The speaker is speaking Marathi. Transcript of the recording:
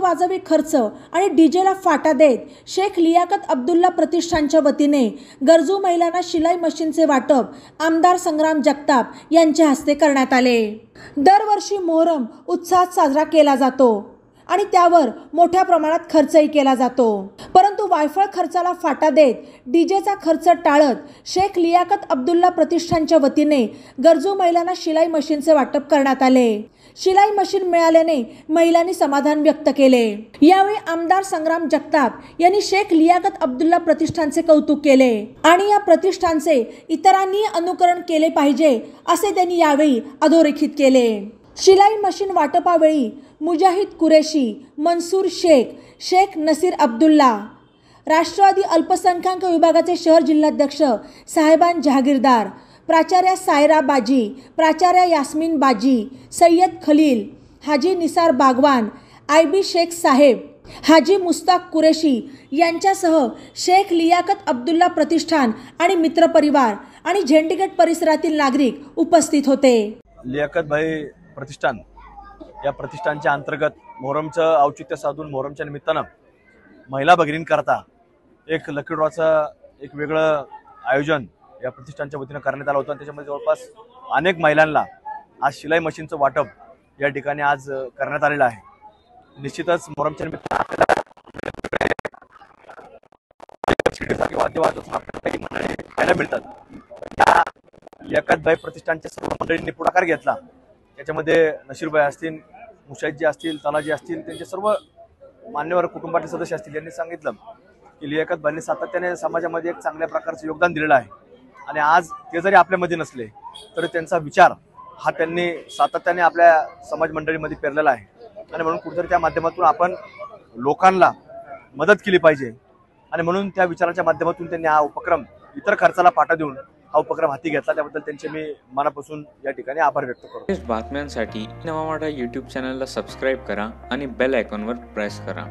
अवाजवी खर्च आणि डीजेला फाटा देत शेख लियाकत अब्दुल्ला प्रतिष्ठानच्या वतीने गरजू महिलांना शिलाई मशीनचे वाटप आमदार संग्राम जगताप यांच्या हस्ते करण्यात आले। दरवर्षी मोहरम उत्साहात साजरा केला जातो आणि त्यावर मोठ्या प्रमाणात खर्चही केला जातो, परंतु वायफळ खर्चाला फाटा देत डीजेचा खर्च टाळत शेख लियाकत अब्दुल्ला प्रतिष्ठानच्या वतीने गरजू महिलांना शिलाई मशीनचे वाटप करण्यात आले। शिलाई मशीन मिळाल्याने महिलांनी समाधान व्यक्त केले। यावेळी आमदार संग्राम जगताप यांनी शेख लियाकत अब्दुल्ला प्रतिष्ठानचे कौतुक केले आणि या प्रतिष्ठानचे इतरांनी अनुकरण केले पाहिजे असे त्यांनी यावेळी अधोरेखित केले। शिलाई मशीन वाटपावेळी मुजाहिद कुरेशी, मनसूर शेख, शेख नसीर अब्दुल्ला, राष्ट्रवादी अल्पसंख्याक विभागाचे शहर जिल्हाध्यक्ष साहेबान जहागीरदार, प्राचार्य सायरा बाजी, प्राचार्य यास्मीन बाजी, सय्यद खलील, हाजी निसार बागवान, आयबी शेख साहेब, हाजी मुस्ताक कुरेशी यांच्यासह शेख लियाकत अब्दुल्ला प्रतिष्ठान आणि मित्रपरिवार आणि झेंडीगेट परिसरातील नागरिक उपस्थित होते। लियाकत भाई प्रतिष्ठान या प्रतिष्ठानच्या अंतर्गत मोहरमचं औचित्य साधून मोहरमच्या निमित्तानं महिला भगिनींकरता एक लकी ड्रॉचं एक वेगळं आयोजन या प्रतिष्ठानच्या वतीनं करण्यात आलं होतं। त्याच्यामध्ये जवळपास अनेक महिलांना आज शिलाई मशीनचं वाटप या ठिकाणी आज करण्यात आलेलं आहे। निश्चितच मोहरमच्या निमित्तानं पाहायला मिळतात। या लियाकत भाई प्रतिष्ठानच्या सर्व मंडळींनी पुढाकार घेतला। याच्यामध्ये नशीरभाई असतील, मुशाहिदजी असतील, तलाजी असतील, त्यांचे सर्व मान्यवर कुटुंबातील सदस्य असतील, यांनी सांगितलं की लियाकत भाईंनी सातत्याने समाजामध्ये एक चांगल्या प्रकारचं योगदान दिलेलं आहे आणि आज ते जरी आपल्यामध्ये नसले तरी त्यांचा विचार हा त्यांनी सातत्याने आपल्या समाज मंडळीमध्ये पेरलेला आहे आणि म्हणून कुठेतरी त्या माध्यमातून आपण लोकांना मदत केली पाहिजे आणि म्हणून त्या विचाराच्या माध्यमातून त्यांनी हा उपक्रम इतर खर्चाला फाटा देऊन हा उपक्रम हाती घेतला। त्याबद्दल त्यांचे मी मनापासून या ठिकाणी आभार व्यक्त करतो। बातम्यांसाठी नवा मराठा YouTube चॅनलला सबस्क्राइब करा आणि बेल आयकॉनवर प्रेस करा।